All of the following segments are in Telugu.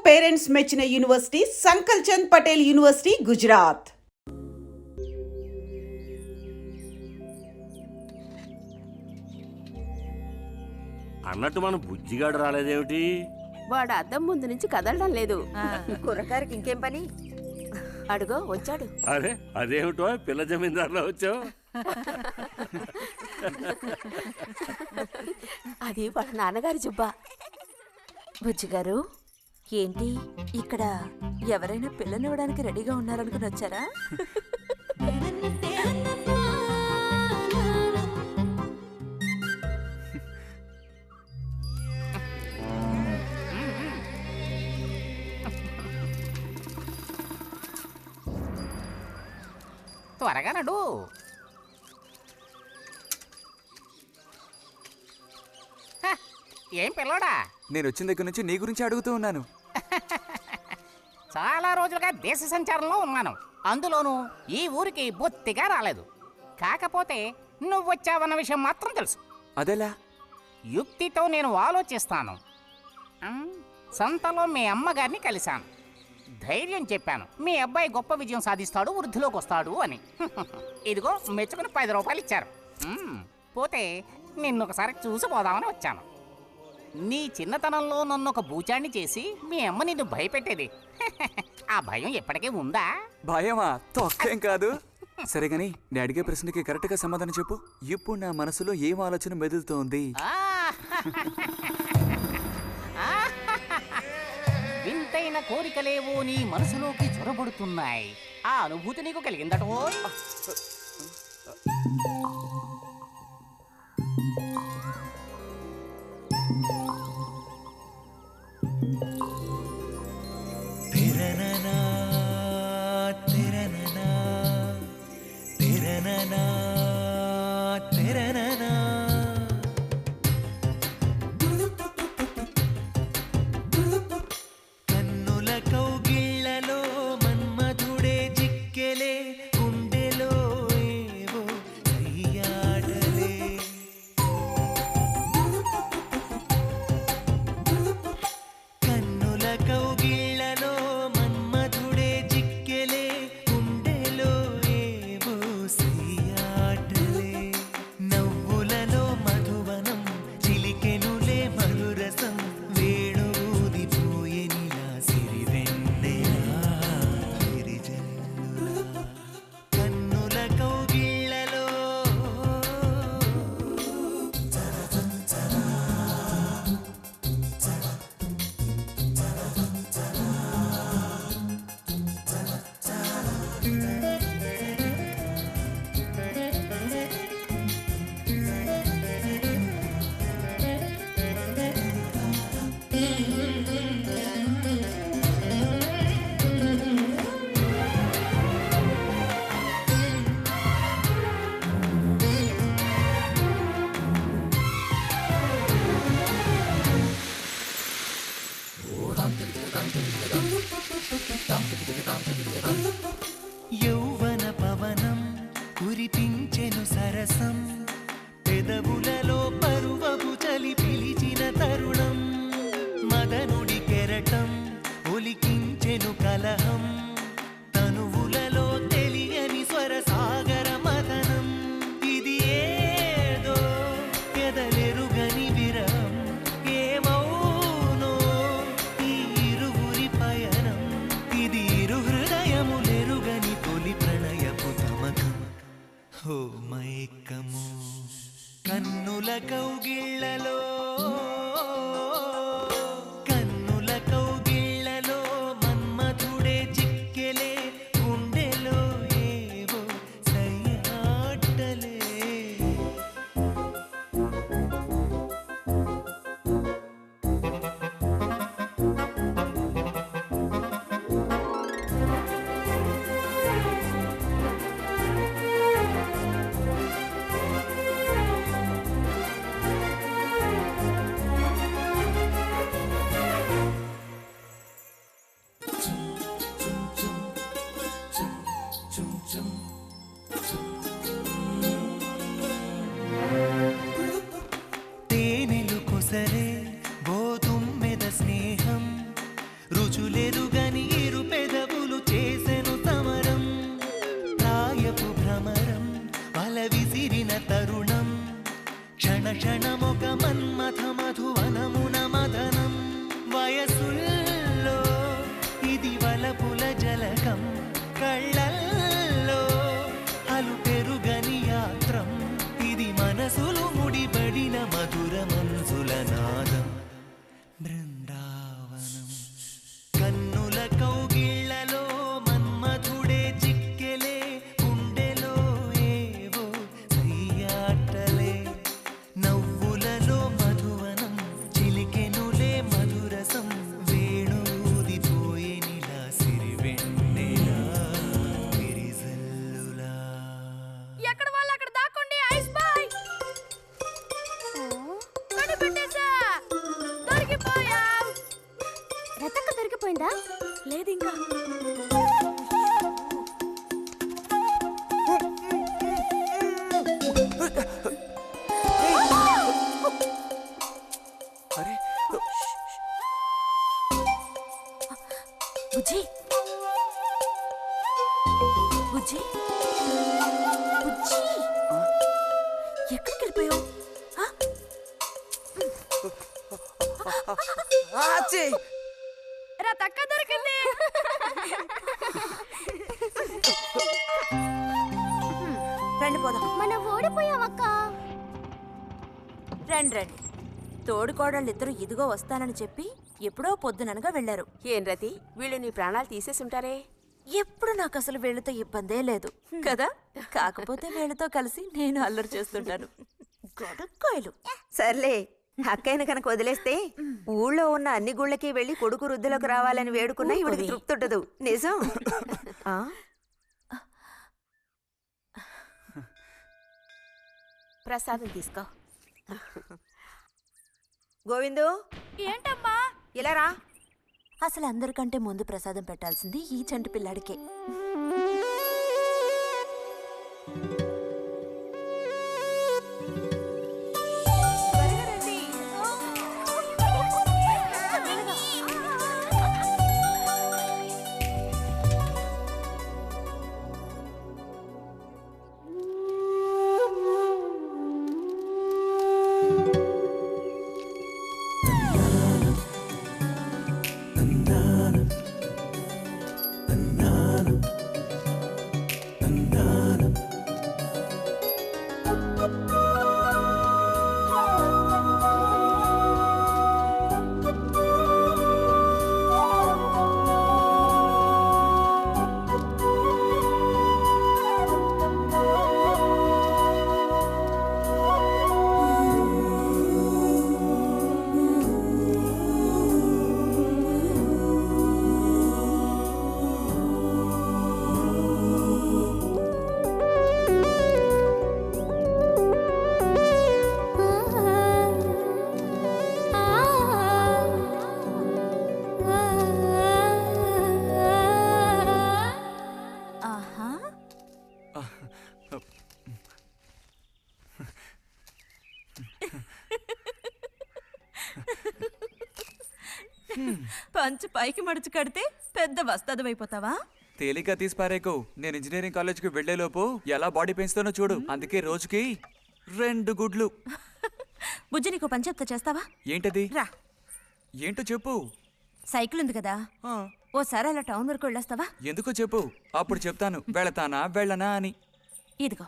పేరెంట్స్ మెచ్చిన యూనివర్సిటీ సంకల్ చంద్ పటేల్ యూనివర్సిటీ, గుజరాత్. అన్నట్టు మన బుజ్జిగాడు రాలేదేమిటి? వాడు అద్దం ముందు నుంచి కదలడం లేదు. కుర్రకారికి ఇంకేం పని? అడుగో వచ్చాడు. అరే అదేమిటో పిల్ల జమీందారులో వచ్చావు. అది వాళ్ళ నాన్నగారి జుబ్బా. బుజ్జిగారు, ఏంటి ఇక్కడ ఎవరైనా పిల్లనివ్వడానికి రెడీగా ఉన్నారనుకుని వచ్చారా? త్వరగా నడు. ఏం పిల్లోడా, నేను వచ్చిన దగ్గర నుంచి నీ గురించి అడుగుతూ ఉన్నాను. చాలా రోజులుగా దేశ సంచారంలో ఉన్నాను. అందులోనూ ఈ ఊరికి బొత్తిగా రాలేదు. కాకపోతే నువ్వు వచ్చావన్న విషయం మాత్రం తెలుసు. అదెలా? యుక్తితో నేను ఆలోచిస్తాను. సంతలో మీ అమ్మగారిని కలిశాను. ధైర్యం చెప్పాను, మీ అబ్బాయి గొప్ప విజయం సాధిస్తాడు, వృద్ధిలోకి వస్తాడు అని. ఇదిగో మెచ్చుకుని 10 రూపాయలు ఇచ్చారు. పోతే నిన్నొకసారి చూసిపోదామని వచ్చాను. నీ చిన్నతనంలో నన్ను ఒక బూచాన్ని చేసి మీ అమ్మ నిన్ను భయపెట్టేది. ఆ భయం ఎప్పటికీ ఉందా? భయమా? తొక్కేం కాదు. సరే గాని నేను అడిగే ప్రశ్నకి కరెక్ట్గా సమాధానం చెప్పు. ఇప్పుడు నా మనసులో ఏం ఆలోచన మెదులుతోంది? వింతైన కోరికలేవో నీ మనసులోకి చొరబడుతున్నాయి. ఆ అనుభూతి నీకు కలిగిందటో? యౌవన పవనం కురిపించెను సరసం, పెదవులలో పరువపు చలి పిలిచిన తరుణం, మదనుడి కెరటం ఒలికించెను కలహం, తనువులలో తెలియని స్వర సాగర మదనం. ఇది ఏదో ఎదలెరుగని విరహం, ఏమౌనో ఈ ఇరువురి పయనం. ఇది ఇరు హృదయములెరుగని తొలి ప్రణయపు తమకం. హో మైకము కన్నుల వయసుల్లో ఇది వలపుల జలకం కళ్ళల్లో అలు పెరుగని యాత్రం ఇది మనసులు ముడిపడిన మధుర మనసుల నాదం బృందావనం కన్నుల కౌగిళ్లలో మన్మధుడే చిక్కెలే గుండెలో ఏవో సయ్యాటలే నవ్వులలో మధువనం చిలికెనులే మధురసం వేణూదిపోయేనిలా సిరివెన్నెలా విరిజల్లులా ఎక్కడ వాళ్ళు అక్కడ దాక్కోండి ఐస్ బాయ్ కనిపెట్టేశా దొరికిపోయా రతక్క దొరికిపోయిందా లేదు ఇంకా అరే బుజ్జి బుజ్జి బుజ్జి ఎక్కడికి వెళ్ళిపోయావు ఆ? ఆచి! రతక్క దొరికింది రండి పోదాం. మనం ఓడిపోయావక్క రండి రండి. తోడుకోడళ్ళు ఇద్దరు ఇదిగో వస్తానని చెప్పి ఎప్పుడో పొద్దుననగా వెళ్ళారు. ఏం రతి వీళ్ళు నీ ప్రాణాలు తీసేసుంటారే ఎప్పుడు నాకు అసలు వీళ్ళతో ఇబ్బందే లేదు కదా. కాకపోతే వీళ్ళతో కలిసి నేను అల్లరి చేస్తుంటాను. గొడక్కాయలు. సర్లే అక్కయ్యను కనుక వదిలేస్తే ఊళ్ళో ఉన్న అన్ని గుళ్ళకి వెళ్ళి కొడుకు వృద్ధిలోకి రావాలని వేడుకున్నా ఇవిడికి తృప్తి ఉండదు. నిజం. ఆ? ప్రసాదం తీసుకో గోవిందు ఏంటమ్మా ఇలా రా. అసలు అందరికంటే ముందు ప్రసాదం పెట్టాల్సింది ఈ చంటి పిల్లాడికే. పంచు పైకి మడుచు కడితే పెద్ద వస్తాదమైపోతావా? తేలిక తీసి పారేకు. నేను ఇంజనీరింగ్ కాలేజ్కి వెళ్లేలోపు ఎలా బాడీ పెంచుతానో చూడు. అందుకే రోజుకి 2 గుడ్లు. బుజ్జి నీకు పని చెప్తా చేస్తావా? ఏంటది? రా. ఏంటో చెప్పు. సైకిల్ ఉంది కదా, ఆ, ఓసారి అలా టౌన్ వరకు వెళ్ళొస్తావా? ఎందుకో చెప్పు, అప్పుడు చెప్తాను వెళతానా వెళ్ళనా అని. ఇదిగో.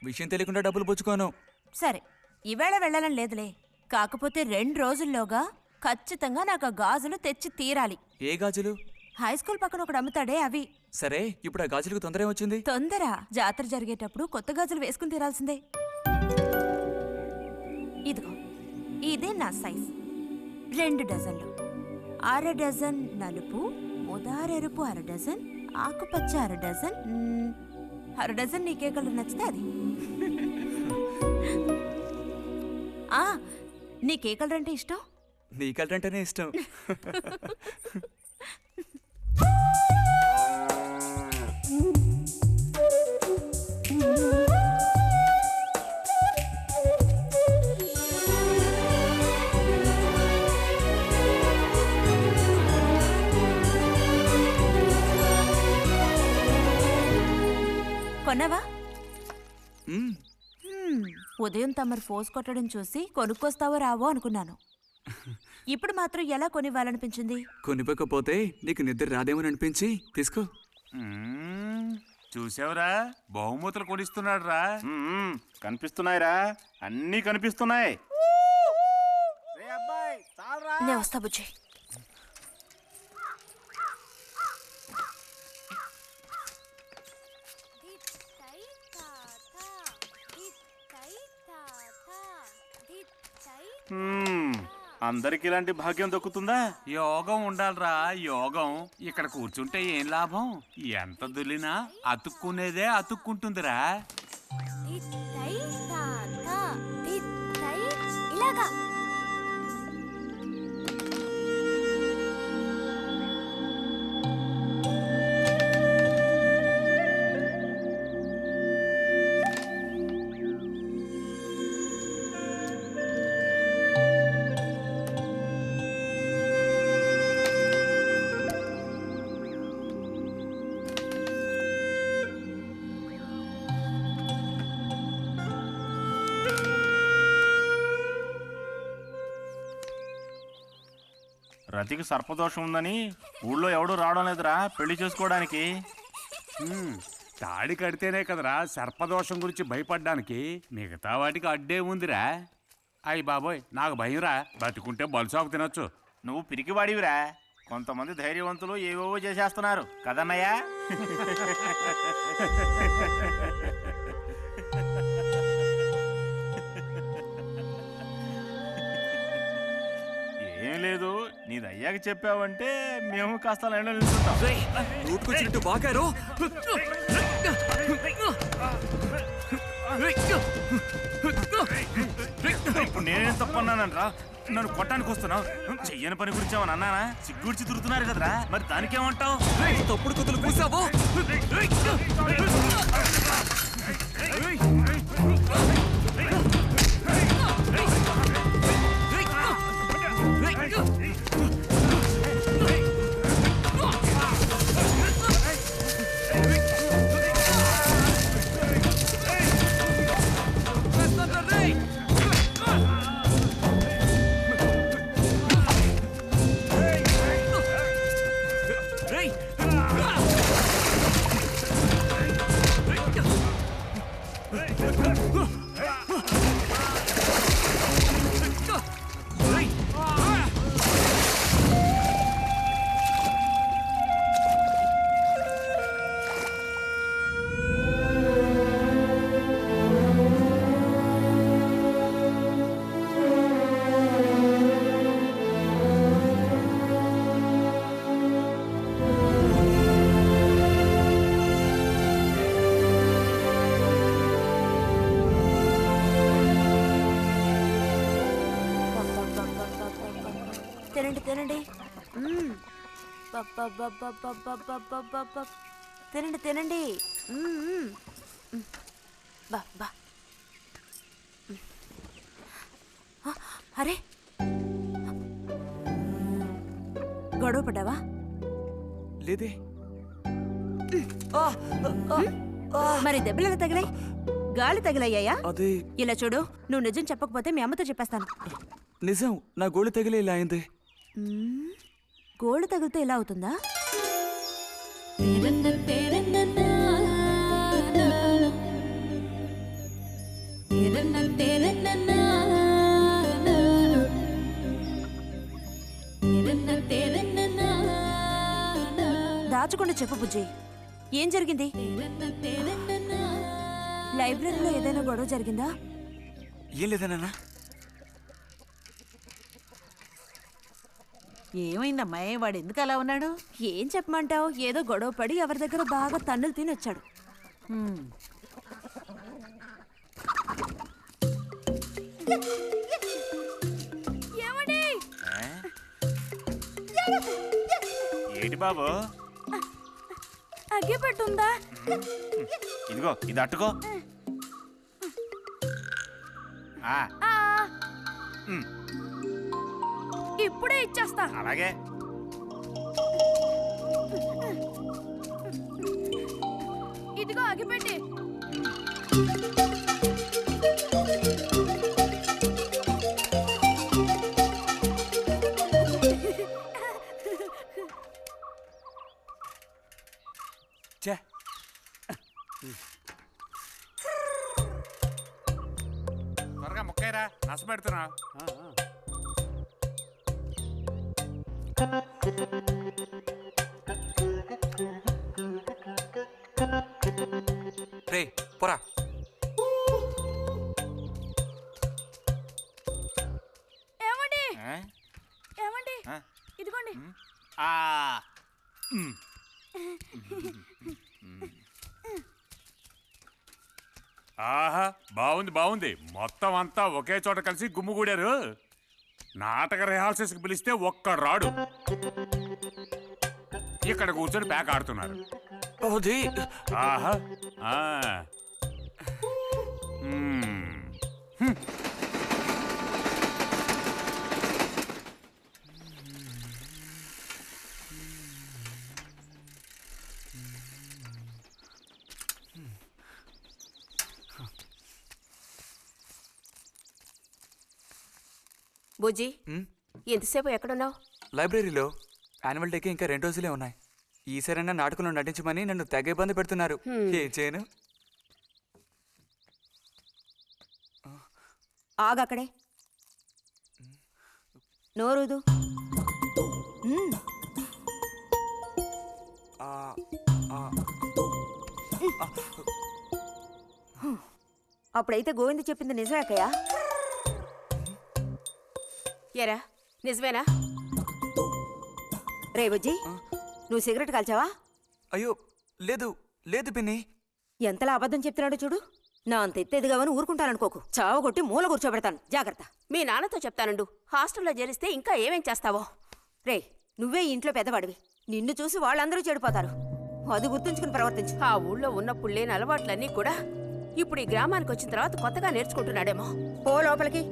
విషయం తెలియకుండా డబ్బులు పుచ్చుకోను. సరే, ఈవేళ వెళ్ళాలని లేదులే. కాకపోతే 2 రోజుల్లోగా ఖచ్చితంగా నాకు ఆ గాజులు తెచ్చి తీరాలి. ఏ గాజులు? హై స్కూల్ పక్కన ఒకడు అమ్ముతాడే అవి. సరే, ఇప్పుడు ఆ గాజులకు తొందర ఏమొచ్చింది? తొందర జాతర జరిగేటప్పుడు కొత్త గాజులు వేసుకుని తీరాల్సిందే. ఇదిగో, ఇదే నా సైజ్. 2 డజన్లు. 1/2 డజన్ నలుపు, ముదారెరుపు 1/2 డజన్, ఆకుపచ్చ 1/2 డజన్. 1/2 డజన్ నీకే కలర్ నచ్చితే అది. నీకే కలర్ అంటే ఇష్టం? నీ కలరంటేనే ఇష్టం. కొన్నావా? మ్మ్. ఉదయం తమరు ఫోర్స్ కొట్టడం చూసి కొనుక్కొస్తావో రావో అనుకున్నాను. ఇప్పుడు మాత్రం ఎలా కొనివ్వాలనిపించింది? కొనివ్వకపోతే నీకు నిద్ర రాదేమని అనిపించి తీసుకో. చూసావురా బహుమతులు కొనిస్తున్నాడు రా. కనిపిస్తున్నాయిరా, అన్నీ కనిపిస్తున్నాయి. నేను వస్తా బుజ్జి. అందరికి ఇలాంటి భాగ్యం దక్కుతుందా? యోగం ఉండాలిరా, యోగం. ఇక్కడ కూర్చుంటే ఏం లాభం? ఎంత దులినా అతుక్కునేదే అతుక్కుంటుందిరా. ఇలాగా రతికి సర్పదోషం ఉందని ఊళ్ళో ఎవడూ రావడం లేదురా పెళ్లి చేసుకోవడానికి. తాడి కడితేనే కదరా సర్పదోషం గురించి భయపడ్డానికి, మిగతా వాటికి అడ్డే ఉందిరా. అయ్యి బాబోయ్, నాకు భయంరా. బతుకుంటే బలుసాకు తినొచ్చు. నువ్వు పిరికివాడివిరా. కొంతమంది ధైర్యవంతులు ఏవేవో చేసేస్తున్నారు కదన్నయ్యా. ఏం లేదు, నీది అయ్యాక చెప్పావంటే మేము కాస్త లైన్లో నిలుచుంటాం. నోటుకొచ్చినట్టు బాగారు. ఇప్పుడు నేనేం తప్పన్నానరా? నన్ను కొట్టడానికి వస్తున్నావు. చెయ్యని పని గురించి ఏమన్నా అన్నానా? సిగ్గుడిచి తిరుగుతున్నారు కదరా, మరి దానికేమంటావు? తప్పుడు కుతులు పూసావు. తినండి తినండి. తినండి తినండి. బా బా. అరే, గొడవ పడ్డావా? లేదే. మరి దెబ్బలు ఎలా తగిలాయి? గాలి తగిలయ్యాయా? అదే. ఇలా చూడు, నువ్వు నిజం చెప్పకపోతే మీ అమ్మతో చెప్పేస్తాను. నిజం, నా గోళి తగిలే ఇలా అయింది. గోళ్ళు తగిలితే ఇలా అవుతుందా? దాచకుండా చెప్పు బుజ్జి, ఏం జరిగింది? లైబ్రరీలో ఏదైనా గొడవ జరిగిందా? ఏం లేదన్నా. ఏమైందమ్మా, వాడు ఎందుకు అలా ఉన్నాడు? ఏం చెప్పమంటావు, ఏదో గొడవ పడి ఎవరి దగ్గర బాగా తన్నులు తిని వచ్చాడు. ఏంటి బాబు? అగ్గిపెట్టుందా? ఇదిగో ఇది అట్టుకో. ఇప్పుడే ఇచ్చేస్తా. అలాగే. ఇదిగో అగ్గిపెట్టి. త్వరగా ముక్కైరా నస పెడుతున్నా. రే పోరా. ఏమండి ఆ? ఏమండి ఆ? ఇదిగోండి. ఆ. ఉమ్. ఆహా బాగుంది బాగుంది. మొత్తం అంతా ఒకే చోట కలిసి గుమ్ముగూడారు. నాటక రిహార్సల్స్కి పిలిస్తే ఒక్కడు రాడు. ఇక్కడ కూర్చొని ప్యాక్ ఆడుతున్నారు. అది ఆహా ఆ. మ్మ్. హ్మ్. బుజ్జి ఉమ్, ఎంతసేపు ఎక్కడున్నావు? లైబ్రరీలో యాన్యువల్ డేకి ఇంకా 2 రోజులే ఉన్నాయి. ఈసారైనా నాటకంలో నటించమని నన్ను తెగ ఇబ్బంది పెడుతున్నారు. ఏం చేయను? ఆగక్కడే నోరుదు. ఆ, ఆ, అప్పుడైతే గోవింద చెప్పింది నిజమే అక్కయ్య. ఎరా నిజమేనా? రే బుజ్జి నువ్వు సిగరెట్ కాల్చావా? అయ్యో లేదు లేదు పిన్ని. ఎంతలా అబద్ధం చెప్తున్నాడో చూడు. నా అంత ఎత్తేదిగావని ఊరుకుంటాననుకోకు. చావగొట్టి మూల కూర్చోబెడతాను. జాగ్రత్త. మీ నాన్నతో చెప్తానుండు. హాస్టల్లో చేరిస్తే ఇంకా ఏమేం చేస్తావో. రే నువ్వే ఈ ఇంట్లో పెద్దవాడివి. నిన్ను చూసి వాళ్ళందరూ చెడిపోతారు. అది గుర్తుంచుకుని ప్రవర్తించు. ఆ ఊళ్ళో ఉన్నప్పుడు లేని అలవాట్లన్నీ కూడా ఇప్పుడు ఈ గ్రామానికి వచ్చిన తర్వాత కొత్తగా నేర్చుకుంటున్నాడేమో. పో లోపలికి.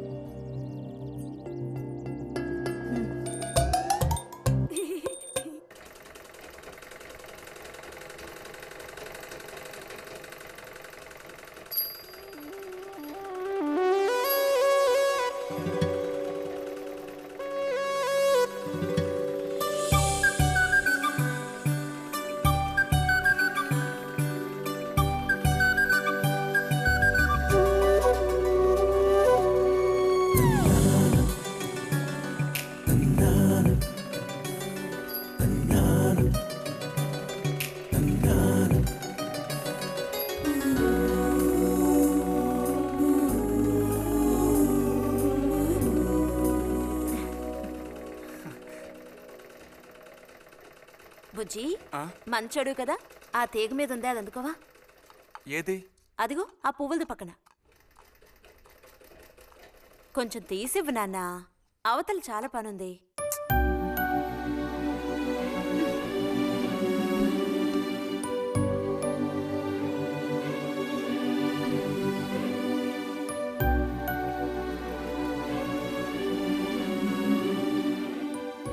బుజ్జి మంచోడు కదా. ఆ తీగ మీద ఉందే అది అందుకోవా? ఏది? అదిగో ఆ పువ్వులది పక్కన. కొంచెం తీసివ్వు నాన్న. అవతల చాలా పనుంది.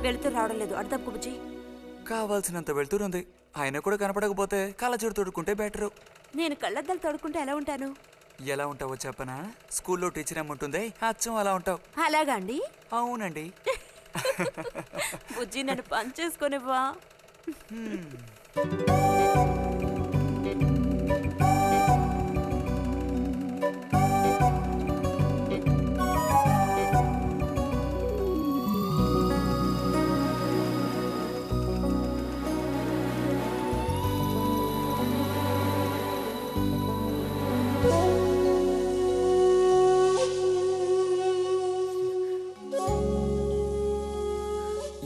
వెళుతూ రావడం లేదు. అర్థం బుజ్జి. కావాల్సినంత వెళ్తురుంది. ఆయన కూడా కనపడకపోతే కళ్ళజోడు తోడుకుంటే బెటరు. నేను కళ్ళద్దాలు తోడుకుంటే ఎలా ఉంటాను? ఎలా ఉంటావో చెప్పనా? స్కూల్లో టీచర్ ఏమంటుంది, అచ్చం అలా ఉంటావు. అలాగా అండి? అవునండి. బుజ్జి నన్ను పని చేసుకునివ్వా.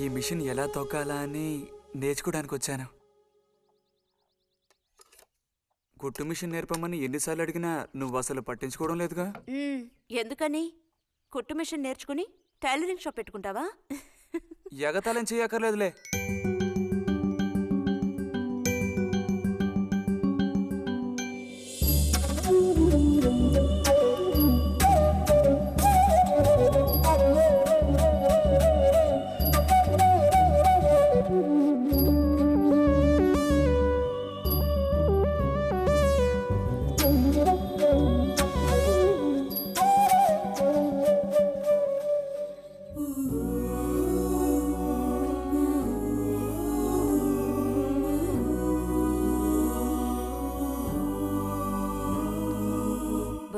ఈ మిషన్ ఎలా తొక్కాలా అని నేర్చుకోవడానికి వచ్చాను. కుట్టు మిషన్ నేర్పమని ఎన్నిసార్లు అడిగినా నువ్వు అసలు పట్టించుకోవడం లేదుగా. ఎందుకని? కుట్టు మిషన్ నేర్చుకుని టైలరింగ్ షాప్ పెట్టుకుంటావా? ఎగతాళం చేయక్కర్లేదులే.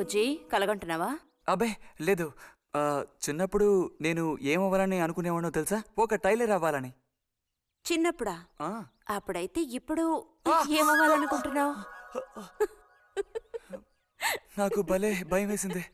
బుజ్జి కలగంటున్నావా? అబ్బే లేదు. చిన్నప్పుడు నేను ఏమవ్వాలని అనుకునేవాడో తెలుసా? ఒక టైలర్ అవ్వాలని. చిన్నప్పుడా? ఆ, అప్పుడైతే ఇప్పుడు ఏమవ్వాలనుకుంటున్నావు? నాకు భలే భయం వేసింది.